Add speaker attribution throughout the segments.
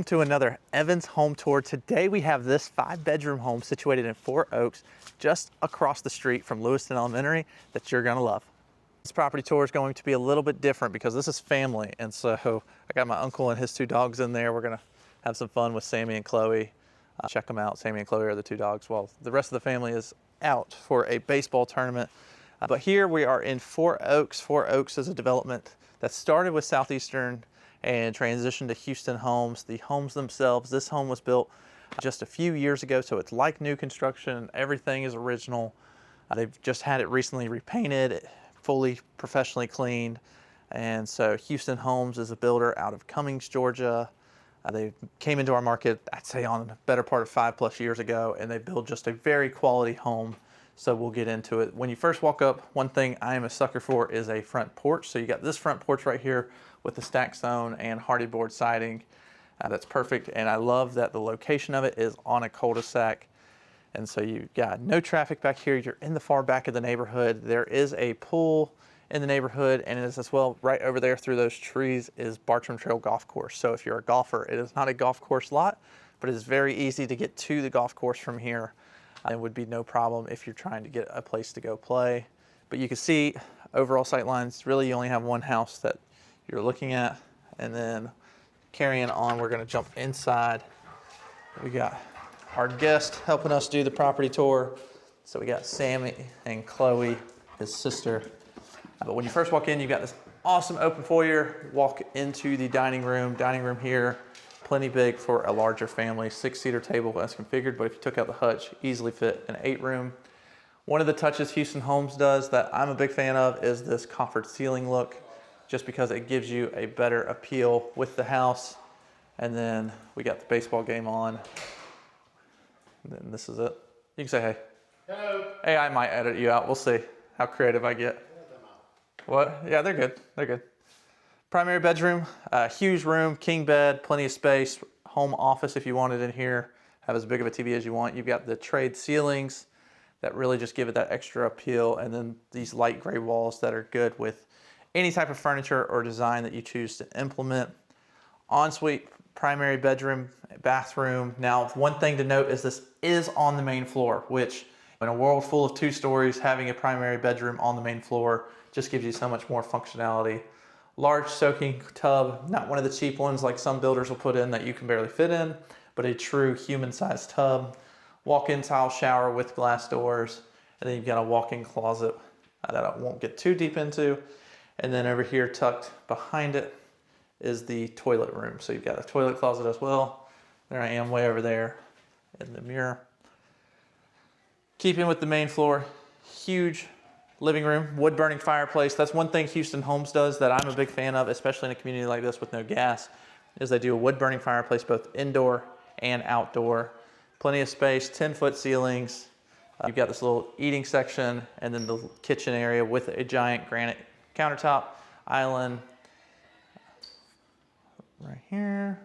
Speaker 1: To another Evans home tour. Today we have this 5-bedroom home situated in Fort Oaks, just across the street from Lewiston Elementary, that you're gonna love. This property tour is going to be a little bit different because this is family, and so I got my uncle and his 2 dogs in there. We're gonna have some fun with Sammy and Chloe. Check them out. Sammy and Chloe are the 2 dogs while the rest of the family is out for a baseball tournament. But here we are in Fort Oaks. Fort Oaks is a development that started with Southeastern and transitioned to Houston Homes. The homes themselves, this home was built just a few years ago, so it's like new construction. Everything is original. They've just had it recently repainted, fully professionally cleaned. And so Houston Homes is a builder out of Cummings, Georgia. They came into our market, I'd say, on the better part of 5+ years ago, and they built just a very quality home. So we'll get into it. When you first walk up, one thing I am a sucker for is a front porch. So you got this front porch right here with the stack stone and hardy board siding. That's perfect. And I love that the location of it is on a cul-de-sac. And so you've got no traffic back here. You're in the far back of the neighborhood. There is a pool in the neighborhood, and it is as well right over there through those trees is Bartram Trail Golf Course. So if you're a golfer, it is not a golf course lot, but it is very easy to get to the golf course from here. It would be no problem if you're trying to get a place to go play. But you can see overall sight lines, really you only have one house that you're looking at. And then carrying on, we're gonna jump inside. We got our guest helping us do the property tour. So we got Sammy and Chloe, his sister. But when you first walk in, you've got this awesome open foyer. Walk into the dining room here. Plenty big for a larger family. 6-seater table as configured, but if you took out the hutch, easily fit an 8-room. One of the touches Houston Homes does that I'm a big fan of is this coffered ceiling look, just because it gives you a better appeal with the house. And then we got the baseball game on. And then this is it. You can say hey.
Speaker 2: Hello.
Speaker 1: Hey, I might edit you out. We'll see how creative I get. What? Yeah, they're good. They're good. Primary bedroom, huge room, king bed, plenty of space, home office if you want it in here. Have as big of a TV as you want. You've got the trade ceilings that really just give it that extra appeal, and then these light gray walls that are good with any type of furniture or design that you choose to implement. Ensuite primary bedroom, bathroom. Now, one thing to note is this is on the main floor, which in a world full of 2 stories, having a primary bedroom on the main floor just gives you so much more functionality. Large soaking tub, not one of the cheap ones like some builders will put in that you can barely fit in, but a true human-sized tub. Walk-in tile shower with glass doors, and then you've got a walk-in closet that I won't get too deep into. And then over here, tucked behind it, is the toilet room. So you've got a toilet closet as well. There I am way over there in the mirror. Keeping with the main floor, huge living room, wood burning fireplace. That's one thing Houston Homes does that I'm a big fan of, especially in a community like this with no gas, is they do a wood burning fireplace both indoor and outdoor. Plenty of space, 10-foot ceilings. You've got this little eating section and then the kitchen area with a giant granite countertop island. Right here.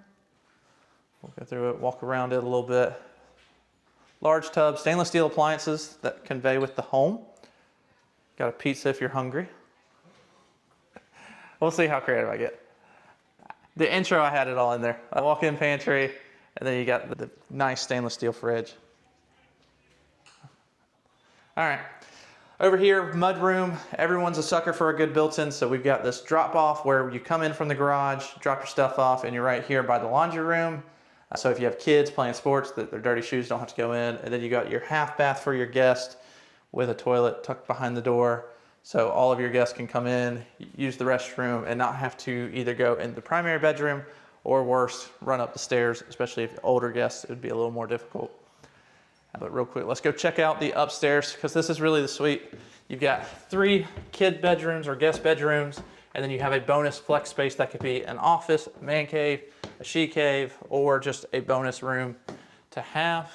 Speaker 1: We'll go through it, walk around it a little bit. Large tub, stainless steel appliances that convey with the home. Got a pizza if you're hungry. We'll see how creative I get. The intro, I had it all in there. A walk-in pantry, and then you got the nice stainless steel fridge. All right, over here, mud room. Everyone's a sucker for a good built-in, so we've got this drop-off where you come in from the garage, drop your stuff off, and you're right here by the laundry room. So if you have kids playing sports, that their dirty shoes don't have to go in. And then you got your half bath for your guest with a toilet tucked behind the door. So all of your guests can come in, use the restroom, and not have to either go in the primary bedroom or worse, run up the stairs, especially if older guests, it would be a little more difficult. But real quick, let's go check out the upstairs because this is really the suite. You've got 3 kid bedrooms or guest bedrooms, and then you have a bonus flex space that could be an office, a man cave, a she cave, or just a bonus room to have.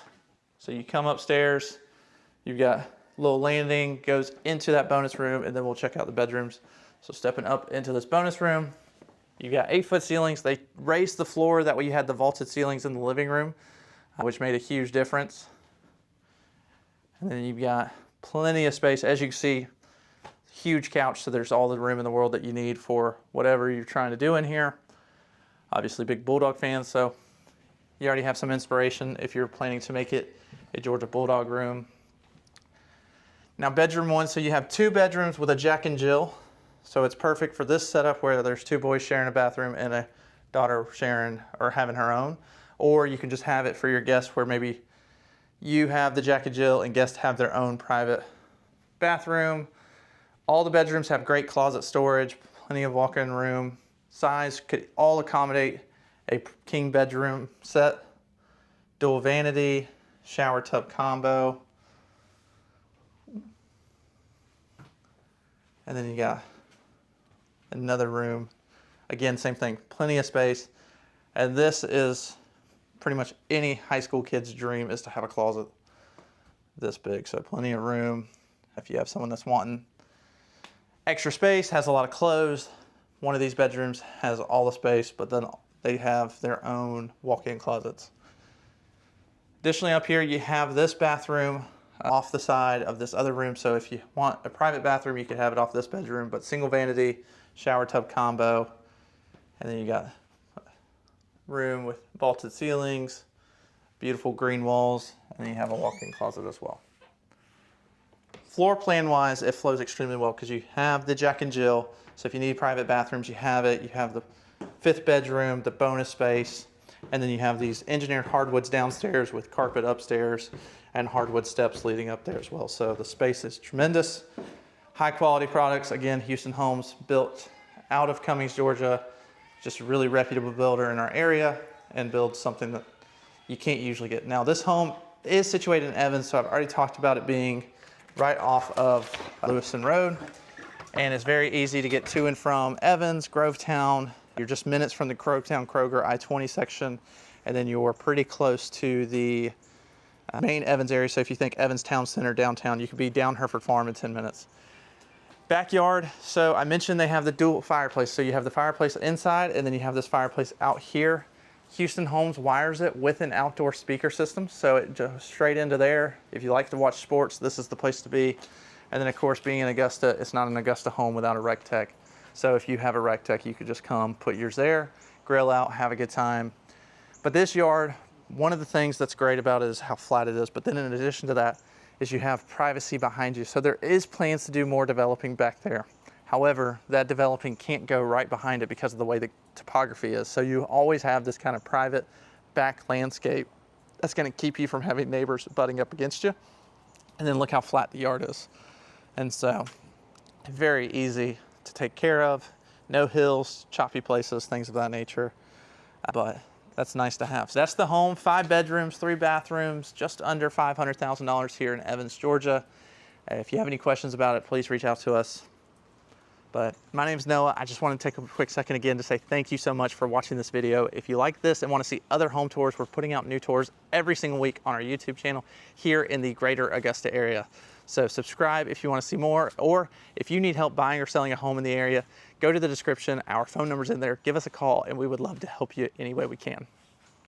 Speaker 1: So you come upstairs, you've got little landing goes into that bonus room, and then we'll check out the bedrooms. So stepping up into this bonus room, you got 8-foot ceilings. They raised the floor, that way you had the vaulted ceilings in the living room, which made a huge difference. And then you've got plenty of space. As you can see, huge couch, so there's all the room in the world that you need for whatever you're trying to do in here. Obviously big Bulldog fans, so You already have some inspiration if you're planning to make it a Georgia Bulldog room. Now bedroom 1, so you have 2 bedrooms with a Jack and Jill. So it's perfect for this setup where there's 2 boys sharing a bathroom and a daughter sharing or having her own. Or you can just have it for your guests where maybe you have the Jack and Jill and guests have their own private bathroom. All the bedrooms have great closet storage, plenty of walk-in room. Size could all accommodate a king bedroom set. Dual vanity, shower tub combo. And then you got another room. Again, same thing, plenty of space. And this is pretty much any high school kid's dream, is to have a closet this big. So plenty of room if you have someone that's wanting extra space, has a lot of clothes. One of these bedrooms has all the space, but then they have their own walk-in closets. Additionally, up here you have this bathroom off the side of this other room. So if you want a private bathroom, you could have it off this bedroom, but single vanity, shower tub combo. And then you got a room with vaulted ceilings, beautiful green walls, and then you have a walk-in closet as well. Floor plan wise, it flows extremely well because you have the Jack and Jill. So if you need private bathrooms, you have it. You have the 5th bedroom, the bonus space, and then you have these engineered hardwoods downstairs with carpet upstairs and hardwood steps leading up there as well. So the space is tremendous. High quality products. Again, Houston Homes, built out of Cummings, Georgia. Just a really reputable builder in our area, and builds something that you can't usually get. Now this home is situated in Evans, so I've already talked about it being right off of Lewiston Road. And it's very easy to get to and from Evans, Grovetown. You're just minutes from the Grovetown Kroger I-20 section, and then you're pretty close to the main Evans area. So if you think Evans Town Center downtown, you could be down Hereford Farm in 10 minutes. Backyard, so I mentioned they have the dual fireplace. So you have the fireplace inside, and then you have this fireplace out here. Houston Homes wires it with an outdoor speaker system, so it goes straight into there. If you like to watch sports, this is the place to be. And then of course, being in Augusta, it's not an Augusta home without a rec tech. So if you have a rec tech, you could just come, put yours there, grill out, have a good time. But this yard, one of the things that's great about it is how flat it is. But then in addition to that, is you have privacy behind you. So there is plans to do more developing back there. However, that developing can't go right behind it because of the way the topography is. So you always have this kind of private back landscape that's going to keep you from having neighbors butting up against you. And then look how flat the yard is. And so very easy to take care of. No hills, choppy places, things of that nature. But that's nice to have. So that's the home, 5 bedrooms, 3 bathrooms, just under $500,000 here in Evans, Georgia. If you have any questions about it, please reach out to us. But my name's Noah. I just want to take a quick second again to say thank you so much for watching this video. If you like this and want to see other home tours, we're putting out new tours every single week on our YouTube channel here in the greater Augusta area. So subscribe if you want to see more, or if you need help buying or selling a home in the area, go to the description. Our phone number's in there. Give us a call, and we would love to help you any way we can.